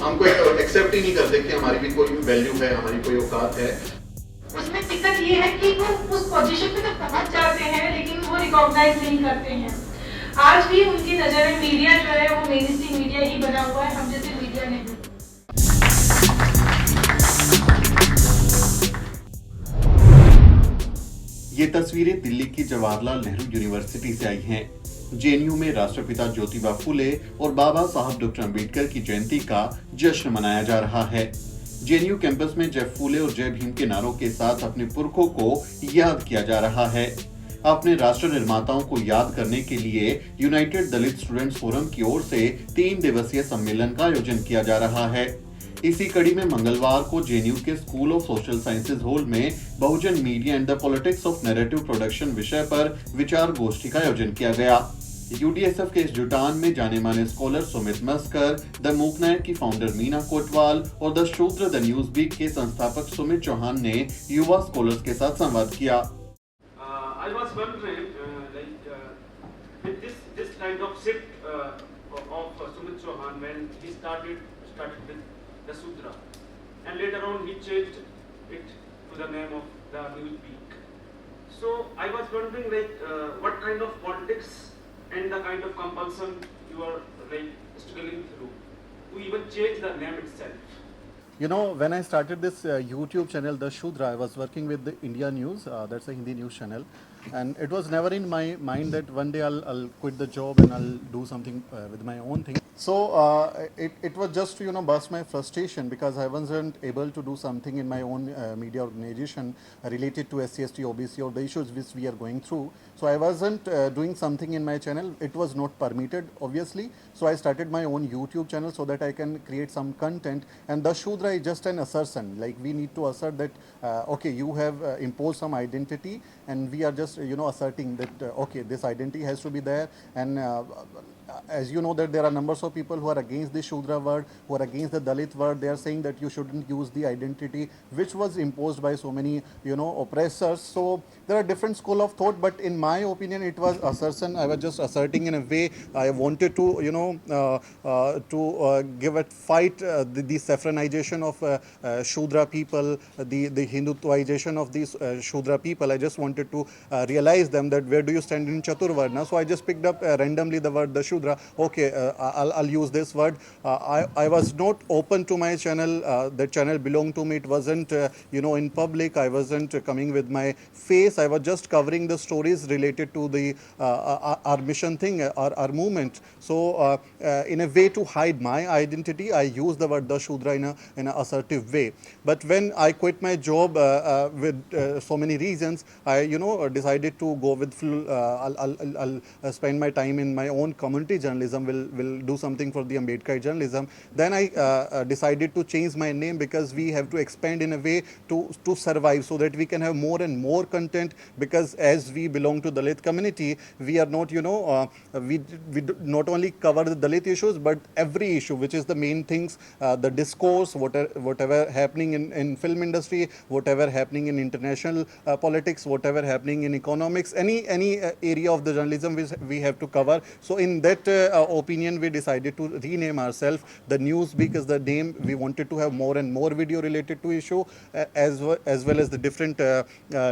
हमको एक्सेप्ट ही नहीं करते कि हमारी भी कोई वैल्यू है, हमारी कोई औकात है। उसमें दिक्कत ये है कि वो उस पोजीशन पे तो पहुंच जाते हैं लेकिन वो रिकॉग्नाइज नहीं करते हैं। आज भी उनकी नज़र में मीडिया जो है वो मेन स्ट्रीम मीडिया ही बना हुआ है, हम जैसे मीडिया नहीं। ये तस्वीरें दिल्ली की जवाहरलाल नेहरू यूनिवर्सिटी से आई हैं। जेएनयू में राष्ट्रपिता ज्योतिबा फुले और बाबा साहब डॉक्टर अंबेडकर की जयंती का जश्न मनाया जा रहा है। जेएनयू कैंपस में जय फुले और जय भीम के नारों के साथ अपने पुरखों को याद किया जा रहा है। अपने राष्ट्र निर्माताओं को याद करने के लिए यूनाइटेड दलित स्टूडेंट्स फोरम की ओर से 3 दिवसीय सम्मेलन का आयोजन किया जा रहा है। इसी कड़ी में मंगलवार को जेएनयू के school of social sciences hall में Bahujan media and the politics of narrative production विषय पर विचार गोष्ठी का आयोजन किया गया। यूडीएसएफ के इस जुटान में जाने माने स्कॉलर सुमित मस्कर, द मूक नाइट की फाउंडर मीना कोटवाल और द शूद्र द न्यूज वीक के संस्थापक सुमित चौहान ने युवा स्कॉलर्स के साथ संवाद किया। I was wondering, with this kind of shift of Sumit Chauhan when he started with the Sudra, and later on he changed it to the name of the Newsweek. So I was wondering, what kind of politics and the kind of compulsion you are struggling through to even change the name itself. You know, when I started this YouTube channel, The Shudra, I was working with the India News, that's a Hindi news channel. And it was never in my mind that one day I'll quit the job and I'll do something with my own thing. So it was just to, burst my frustration because I wasn't able to do something in my own media organization related to SC/ST, OBC or the issues which we are going through. So I wasn't doing something in my channel. It was not permitted, obviously. So I started my own YouTube channel so that I can create some content. And the Shudra is just an assertion. Like we need to assert that, okay, you have imposed some identity and we are just, asserting that, okay, this identity has to be there. And as you know that there are numbers of people who are against the Shudra word, who are against the Dalit word. They are saying that you shouldn't use the identity which was imposed by so many, oppressors. So there are different school of thought, but in my opinion, it was assertion. I was just asserting in a way. I wanted to, give a fight the saffronization of Shudra people, the Hindutvaization of these Shudra people. I just wanted to realize them that where do you stand in Chaturvarna. So I just picked up randomly the word the Shudra. Okay, I'll use this word. I was not open to my channel. The channel belonged to me. It wasn't, in public. I wasn't coming with my face. I was just covering the stories related to the our mission thing, our movement. So in a way to hide my identity, I used the word the Shudra in an assertive way. But when I quit my job with so many reasons, I decided to go with full. I'll spend my time in my own community journalism. Will do something for the Ambedkar journalism. Then I decided to change my name because we have to expand in a way to survive, so that we can have more and more content. Because as we belong to Dalit community, we are not we not only cover the Dalit issues but every issue, which is the main things, the discourse, whatever happening in film industry, whatever happening in international politics, whatever happening in economics, any area of the journalism which we have to cover. So in that opinion, we decided to rename ourselves. The Newsweek is the name. We wanted to have more and more video related to issue, as well as the different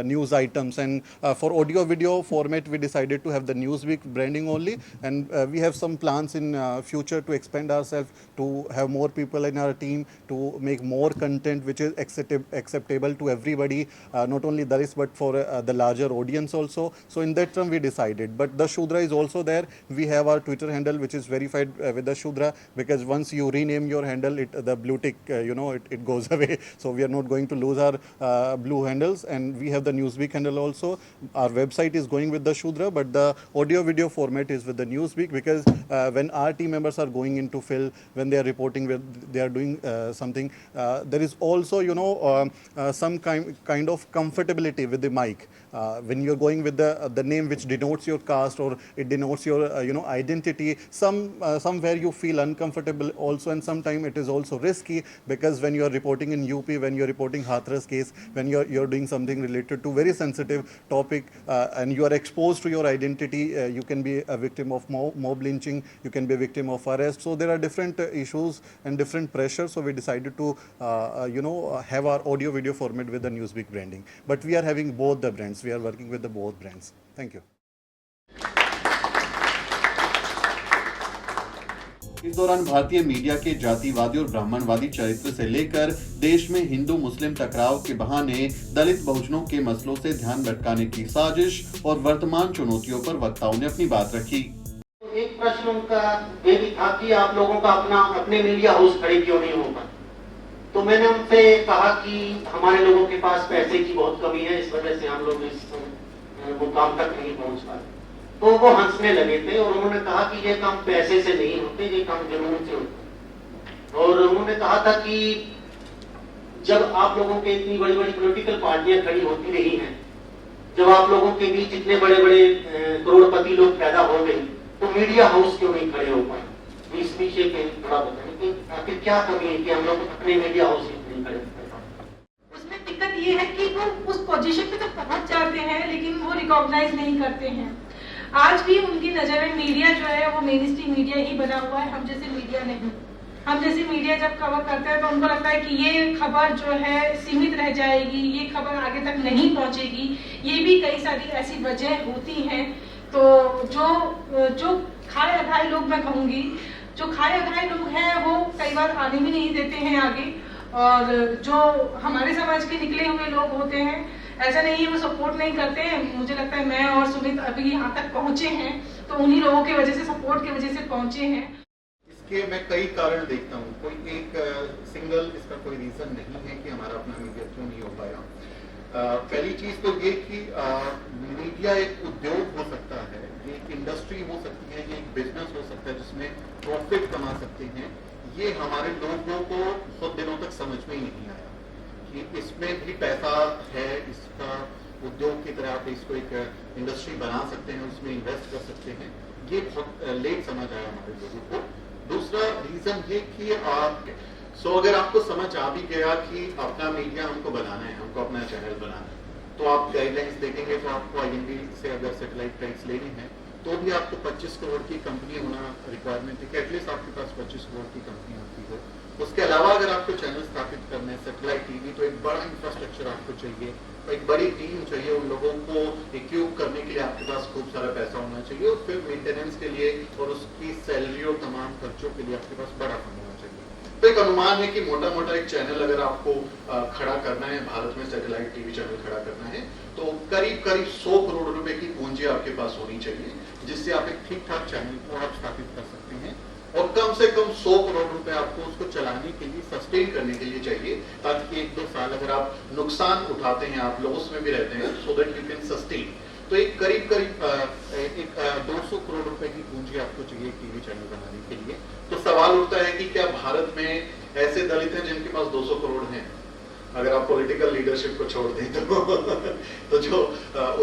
news items. And for audio video format, we decided to have the Newsweek branding only. And we have some plans in future to expand ourselves, to have more people in our team, to make more content which is acceptable to everybody, not only Dalits but for the larger audience also. So in that term we decided. But the Shudra is also there. We have our Twitter handle which is verified with the Shudra, because once you rename your handle, the blue tick it goes away. So we are not going to lose our blue handles. And we have the Newsweek handle also. Our website is going with the Shudra, but the audio video format is with the Newsweek, because when our team members are going into fill, when they are reporting, where they are doing something, there is also some kind of comfortability with the mic. When you're going with the name which denotes your caste or it denotes your identity, identity. Somewhere you feel uncomfortable also, and sometimes it is also risky, because when you are reporting in UP, when you are reporting Hathras case, when you're doing something related to very sensitive topic, and you are exposed to your identity, you can be a victim of mob lynching, you can be a victim of arrest. So there are different issues and different pressures. So we decided to have our audio video format with the Newsweek branding. But we are having both the brands. We are working with the both brands. Thank you. इस दौरान भारतीय media के जातिवादी और ब्राह्मणवादी चरित्र से लेकर देश में हिंदू मुस्लिम टकराव के बहाने दलित बहुजनों के मसलों से ध्यान भटकाने की साजिश और वर्तमान चुनौतियों पर वक्ताओं ने अपनी बात रखी। एक प्रश्न उनका ये भी था कि आप लोगों का अपने मीडिया हाउस खड़े क्यों नहीं होगा। तो मैंने उनसे कहा कि हमारे लोगों के पास पैसे की बहुत कमी है, इस वजह से हम लोग इस मुकाम तक नहीं पहुंच पाए। तो वो हंसने लगे थे और उन्होंने कहा कि ये काम पैसे से नहीं होते, ये काम जुनून से होते। और उन्होंने कहा था कि जब आप लोगों के इतनी बड़ी बड़ी पॉलिटिकल पार्टियां खड़ी होती रही हैं, जब आप लोगों के बीच इतने बड़े बड़े करोड़पति लोग पैदा हो गए, तो मीडिया हाउस क्यों नहीं खड़े हो पाए। इस विषय पे थोड़ा बताएं कि आखिर क्या कमी है कि हम लोग अपने मीडिया हाउस नहीं खड़े। उसमें दिक्कत ये है कि वो उस पोजीशन पे तो पहुंच जाते हैं, लेकिन वो रिकॉग्नाइज नहीं करते हैं। आज भी उनकी नजर में मीडिया जो है वो मेन स्ट्रीम मीडिया ही बना हुआ है, हम जैसे मीडिया नहीं। हम जैसे मीडिया जब कवर करते हैं तो उनको लगता है कि ये खबर जो है सीमित रह जाएगी, ये खबर आगे तक नहीं पहुंचेगी। ये भी कई सारी ऐसी वजह होती हैं। तो जो खाए अघाए लोग, मैं कहूँगी जो खाए अघाए लोग हैं, वो कई बार आने भी नहीं देते हैं आगे। और जो हमारे समाज के निकले हुए लोग होते हैं, ऐसा नहीं है वो सपोर्ट नहीं करते हैं। मुझे लगता है मैं और सुमित अभी यहाँ तक पहुँचे हैं तो उन्हीं लोगों की वजह से, सपोर्ट की वजह से पहुँचे हैं। इसके मैं कई कारण देखता हूँ, कोई एक सिंगल इसका कोई रीजन नहीं है कि हमारा अपना मीडिया क्यों नहीं हो पाया। पहली चीज तो ये कि मीडिया एक उद्योग हो सकता है, ये एक इंडस्ट्री हो सकती है, ये एक बिजनेस हो सकता है जिसमें प्रॉफिट कमा सकते हैं। ये हमारे लोगों को बहुत दिनों तक समझ में ही नहीं आया कि इसमें भी पैसा है, इसका उद्योग की तरह आप इसको एक इंडस्ट्री बना सकते हैं, उसमें इन्वेस्ट कर सकते हैं। ये बहुत लेट समझ आया हमारे लोगों को। दूसरा रीजन ये कि अगर आपको समझ आ भी गया कि अपना मीडिया हमको बनाना है, हमको अपना चैनल बनाना है, तो आप गाइडलाइंस देखेंगे तो आपको आईएनबी से अगर सैटेलाइट राइट्स लेनी है तो भी आपको 25 करोड़ की कंपनी होना रिक्वायरमेंट है कि एटलीस्ट आपके पास 25 करोड़ की कंपनी होती हो। उसके अलावा अगर आपको चैनल स्थापित करना है, सैटेलाइट टीवी, तो एक बड़ा इंफ्रास्ट्रक्चर आपको चाहिए, एक बड़ी टीम चाहिए, उन लोगों को इक्विप करने के लिए आपके पास खूब सारा पैसा होना चाहिए, और फिर मेंटेनेंस के लिए और उसकी सैलरी और तमाम खर्चों के लिए आपके पास बड़ा फंड होना चाहिए। तो एक अनुमान है कि मोटा मोटा एक चैनल अगर आपको खड़ा करना है, भारत में सैटेलाइट टीवी चैनल खड़ा करना है, तो करीब 100 करोड़ रुपए की पूंजी आपके पास होनी चाहिए, जिससे आप एक ठीक ठाक चैनल को आप स्थापित कर सकते हैं। और कम से कम 100 करोड़ रुपए आपको उसको चलाने के लिए, सस्टेन करने के लिए चाहिए, ताकि 1-2 साल अगर आप नुकसान उठाते हैं, आप लॉस में भी रहते हैं, so that you can sustain. तो एक करीब 200 करोड़ रुपए की पूंजी आपको चाहिए टीवी चैनल बनाने के लिए। तो सवाल उठता है कि क्या भारत में ऐसे दलित हैं जिनके पास 200 करोड़ हैं? अगर आप पॉलिटिकल लीडरशिप को छोड़ दें तो जो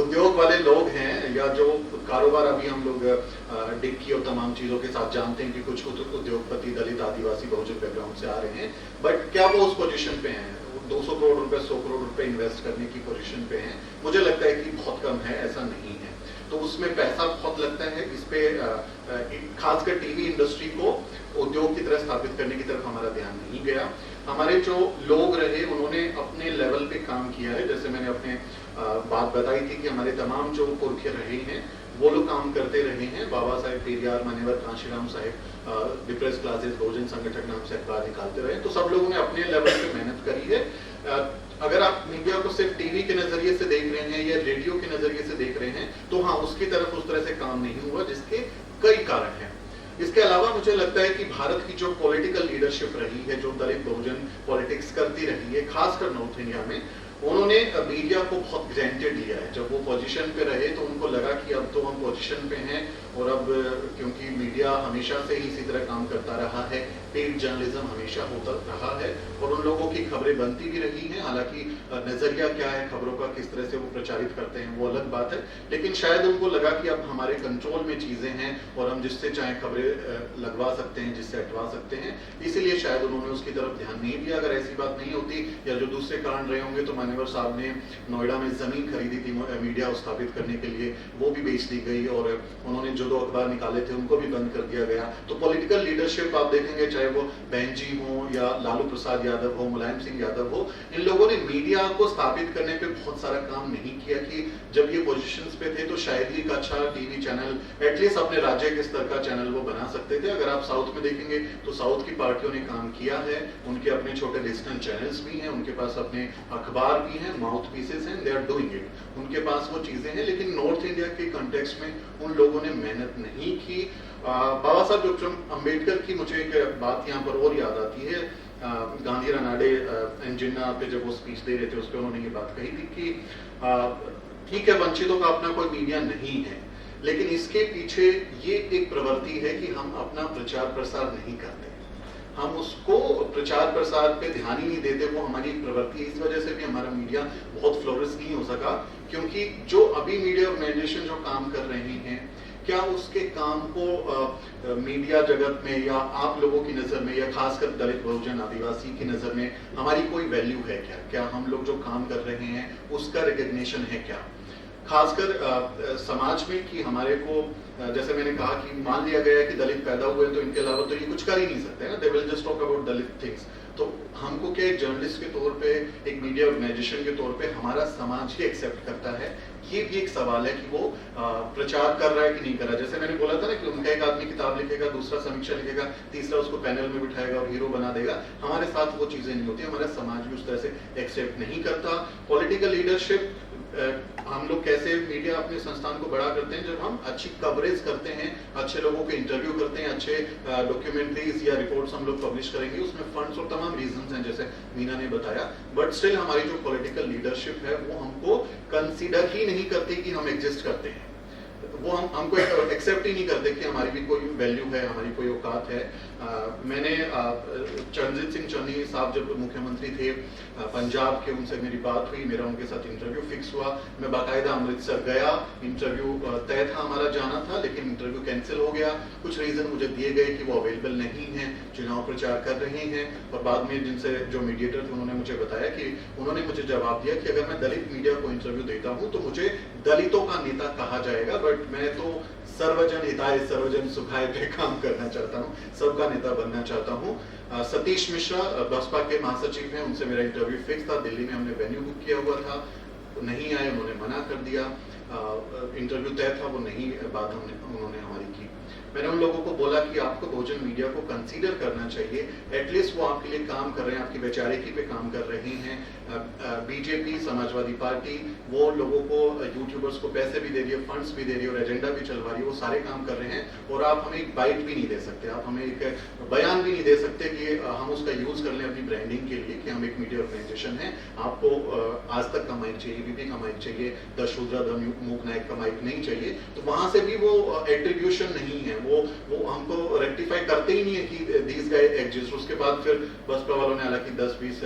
उद्योग वाले लोग हैं, या जो कारोबार अभी हम लोग डिक्की और तमाम चीजों के साथ जानते हैं कि कुछ उद्योगपति दलित, आदिवासी, बहुजन बैकग्राउंड से आ रहे हैं, बट क्या वो उस पोजीशन पे हैं? 200 करोड़ रुपए, 100 करोड़ रुपए इन्वेस्ट करने की पोजीशन पे हैं? मुझे लगता है कि बहुत कम है, ऐसा नहीं है। तो उसमें पैसा बहुत लगता है। इस पे खासकर टीवी इंडस्ट्री को उद्योग की तरह स्थापित करने की तरफ हमारा ध्यान नहीं गया। हमारे जो लोग रहे उन्होंने अपने लेवल पे काम किया है। जैसे मैंने अपने बात बताई थी कि हमारे तमाम जो पुरखे रहे हैं वो लोग काम करते रहे हैं। बाबा साहेब पेरियार, मान्यवर कांशीराम साहेब डिप्रेस क्लासेस बहुजन संगठन नाम से अखबार निकालते रहे। तो सब लोगों ने अपने लेवल पे मेहनत करी है। अगर आप मीडिया को सिर्फ टीवी के नजरिए से देख रहे हैं या रेडियो के नजरिए से देख रहे हैं, तो हाँ, उसकी तरफ उस तरह से काम नहीं हुआ, जिसके कई कारण हैं। इसके अलावा मुझे लगता है कि भारत की जो पॉलिटिकल लीडरशिप रही है, जो दलित बहुजन पॉलिटिक्स करती रही है, खासकर नॉर्थ इंडिया में, उन्होंने मीडिया को बहुत ग्रांटेड लिया है। जब वो पोजीशन पे रहे तो उनको लगा कि अब तो हम पोजीशन पे हैं, और अब क्योंकि मीडिया हमेशा से ही इसी तरह काम करता रहा है, पेड जर्नलिज्म हमेशा होता रहा है और उन लोगों की खबरें बनती भी रही हैं। हालांकि नजरिया क्या है खबरों का, किस तरह से वो प्रचारित करते हैं, वो अलग बात है, लेकिन शायद उनको लगा कि अब हमारे कंट्रोल में चीजें हैं और हम जिससे चाहे खबरें लगवा सकते हैं, जिससे हटवा सकते हैं, इसीलिए शायद उन्होंने उसकी तरफ ध्यान नहीं दिया। अगर ऐसी बात नहीं होती या जो दूसरे कारण रहे होंगे तो मान्यवर साहब ने नोएडा में जमीन खरीदी थी मीडिया स्थापित करने के लिए, वो भी बेच दी गई और उन्होंने जो 2 अखबार निकाले थे उनको भी बंद कर दिया गया। तो पॉलिटिकल लीडरशिप आप देखेंगे, चाहे वो बहन जी हो या लालू प्रसाद यादव हो, मुलायम सिंह यादव हो, इन लोगों ने मीडिया को स्थापित करने पे बहुत सारा काम नहीं किया कि जब ये पोजीशंस पे थे तो शायद ही एक अच्छा टीवी चैनल एटलीस्ट अपने राज्य के स्तर का चैनल वो बना सकते थे। अगर आप साउथ में देखेंगे तो साउथ की पार्टियों ने काम किया है, उनके अपने छोटे डिजिटल चैनल्स भी हैं, उनके पास अपने अखबार भी हैं, माउथ पीसेस हैं, दे आर डूइंग इट, उनके पास वो चीजें हैं। लेकिन नॉर्थ इंडिया के कंटेक्स्ट में उन लोगों ने मेहनत नहीं की। बाबा साहब डॉक्टर अम्बेडकर की मुझे एक बात यहाँ पर और याद आती है। गांधी रनाडे जिन्ना पे जब वो स्पीच दे रहे थे उस पर उन्होंने ये बात कही थी कि ठीक है वंचितों का अपना कोई मीडिया नहीं है, लेकिन इसके पीछे ये एक प्रवृत्ति है कि हम अपना प्रचार प्रसार नहीं करते, हम उसको प्रचार प्रसार पे ध्यान ही नहीं देते, वो हमारी प्रवृत्ति है। इस वजह से भी हमारा मीडिया बहुत फ्लोरिश नहीं हो सका, क्योंकि जो अभी मीडिया ऑर्गेनाइजेशन जो काम कर रहे हैं, क्या उसके काम को मीडिया जगत में या आप लोगों की नजर में या खासकर दलित बहुजन आदिवासी की नजर में हमारी कोई वैल्यू है क्या? क्या हम लोग जो काम कर रहे हैं उसका रिकग्निशन है क्या? खासकर समाज में कि हमारे को जैसे मैंने कहा कि मान लिया गया है कि दलित पैदा हुए तो इनके अलावा तो ये कुछ कर ही नहीं सकते ना, they will just talk about Dalit things. तो हमको क्या एक जर्नलिस्ट के तौर पे, एक मीडिया ऑर्गेनाइजेशन के तौर पे हमारा समाज ही एक्सेप्ट करता है? ये भी एक सवाल है कि वो प्रचार कर रहा है कि नहीं कर रहा है। जैसे मैंने बोला था ना कि उनका एक आदमी किताब लिखेगा, दूसरा समीक्षा लिखेगा, तीसरा उसको पैनल में बिठाएगा और हीरो बना देगा। हमारे साथ वो चीजें नहीं होती, हमारा समाज भी उस तरह से एक्सेप्ट नहीं करता। पॉलिटिकल लीडरशिप हम लोग कैसे मीडिया अपने संस्थान को बड़ा करते हैं, जब हम अच्छी कवरेज करते हैं, अच्छे लोगों के इंटरव्यू करते हैं, अच्छे डॉक्यूमेंट्रीज या रिपोर्ट्स हम लोग पब्लिश करेंगे, उसमें फंड्स और तमाम रीजंस हैं जैसे मीना ने बताया, बट स्टिल हमारी जो पॉलिटिकल लीडरशिप है वो हमको कंसीडर ही नहीं करती कि हम एग्जिस्ट करते हैं, वो हमको एक्सेप्ट ही नहीं करते कि हमारी भी कोई वैल्यू है, हमारी कोई औकात है। मैंने चरणजीत सिंह चन्नी साहब जब मुख्यमंत्री थे पंजाब के, उनसे मेरी बात हुई, मेरा उनके साथ इंटरव्यू फिक्स हुआ, मैं बाकायदा अमृतसर गया, इंटरव्यू तय था हमारा जाना था, लेकिन इंटरव्यू कैंसिल हो गया। कुछ रीजन मुझे दिए गए कि वो अवेलेबल नहीं है, चुनाव प्रचार कर रहे हैं, और बाद में जिनसे जो मीडिएटर थे उन्होंने मुझे बताया कि उन्होंने मुझे जवाब दिया कि अगर मैं दलित मीडिया को इंटरव्यू देता हूं तो मुझे दलितों का नेता कहा जाएगा, बट मैं तो सर्वजन हिताय सर्वजन सुखाय पे काम करना चाहता हूँ, सबका नेता बनना चाहता हूँ। सतीश मिश्रा बसपा के महासचिव हैं, उनसे मेरा इंटरव्यू फिक्स था, दिल्ली में हमने वेन्यू बुक किया हुआ था, नहीं आए, उन्होंने मना कर दिया। इंटरव्यू तय था, वो नहीं बात उन्होंने हमारी की। मैंने उन लोगों को बोला कि आपको बहुजन मीडिया को कंसीडर करना चाहिए, एटलीस्ट वो आपके लिए काम कर रहे हैं, आपकी वैचारिकी पे काम कर रहे हैं। बीजेपी, समाजवादी पार्टी, वो लोगों को, यूट्यूबर्स को पैसे भी दे रही है, फंड्स भी दे रही है और एजेंडा भी चलवा रही है, वो सारे काम कर रहे हैं, और आप हमें एक बाइट भी नहीं दे सकते, आप हमें एक बयान भी नहीं दे सकते कि हम उसका यूज कर लें अपनी ब्रांडिंग के लिए कि हम एक मीडिया ऑर्गेनाइजेशन है। आपको आज तक का माइक चाहिए, बीबी का माइक चाहिए, द शूद्रा द मूक नायक का माइक नहीं चाहिए, तो वहां से भी वो एट्रीब्यूशन नहीं है, वो हमको रेक्टिफाई करते ही नहीं है कि दीज गाय एग्जिस्ट। उसके बाद फिर बसपा वालों ने हालांकि 10-20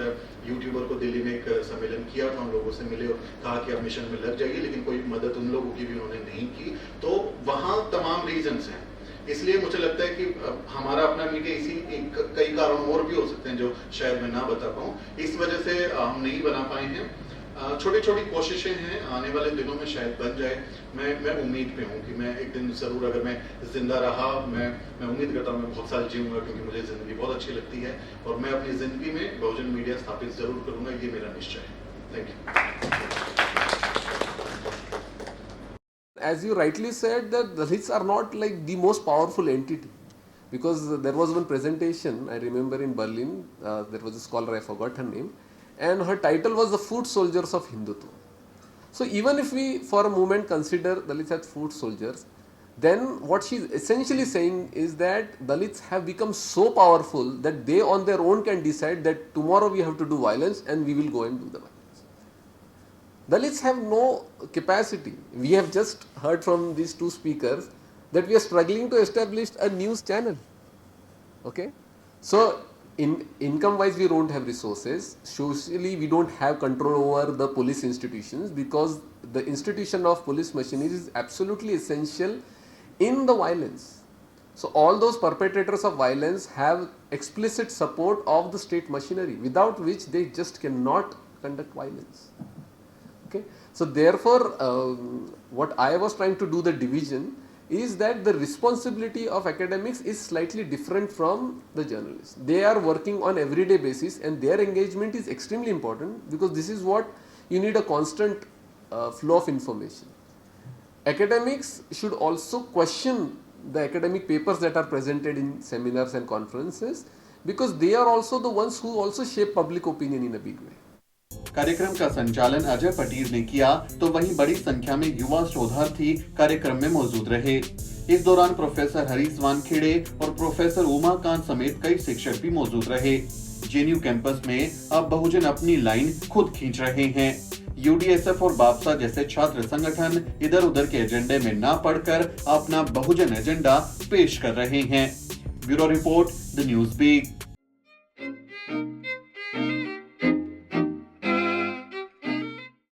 यूट्यूबर को दिल्ली में एक सम्मेलन किया था, उन लोगों से मिले और कहा कि आप मिशन में लग जाइए, लेकिन कोई मदद उन लोगों की भी उन्होंने नहीं की। तो वहां तमाम रीजंस हैं, इसलिए मुझे लगता है कि हमारा अपना मीडिया इसी कई कारण और भी हो सकते हैं जो शायद मैं ना बता पाऊं, इस वजह से हम नहीं बना पाए हैं। छोटी छोटी कोशिशें हैं, आने वाले दिनों में शायद बन जाए। मैं उम्मीद पे हूँ कि मैं एक दिन जरूर, अगर मैं जिंदा रहा, मैं उम्मीद करता हूँ मैं बहुत साल जीऊंगा, क्योंकि मुझे जिंदगी बहुत अच्छी लगती है और मैं अपनी जिंदगी में बहुजन मीडिया स्थापित जरूर करूंगा, ये मेरा निश्चय है। Thank you. As you rightly said, that Dalits are not like the most powerful entity, because there was one presentation I remember in Berlin. There was a scholar, I forgot her name, and her title was The Foot Soldiers of Hindutva. So even if we for a moment consider Dalits as foot soldiers, then what she is essentially saying is that Dalits have become so powerful that they on their own can decide that tomorrow we have to do violence and we will go and do the violence. Dalits have no capacity. We have just heard from these two speakers that we are struggling to establish a news channel. Okay? So in income wise we don't have resources. Socially we don't have control over the police institutions, because the institution of police machinery is absolutely essential in the violence. So all those perpetrators of violence have explicit support of the state machinery, without which they just cannot conduct violence. Okay. So therefore what I was trying to do the division is that the responsibility of academics is slightly different from the journalists. They are working on everyday basis and their engagement is extremely important, because this is what you need, a constant flow of information. Academics should also question the academic papers that are presented in seminars and conferences, because they are also the ones who also shape public opinion in a big way. कार्यक्रम का संचालन अजय पटीर ने किया, तो वहीं बड़ी संख्या में युवा शोधार्थी कार्यक्रम में मौजूद रहे। इस दौरान प्रोफेसर हरीश वानखेड़े और प्रोफेसर उमाकांत समेत कई शिक्षक भी मौजूद रहे। जेएनयू कैंपस में अब बहुजन अपनी लाइन खुद खींच रहे हैं। यूडीएसएफ और बापसा जैसे छात्र संगठन इधर उधर के एजेंडे में ना पड़कर अपना बहुजन एजेंडा पेश कर रहे हैं। Bureau report, the news beat.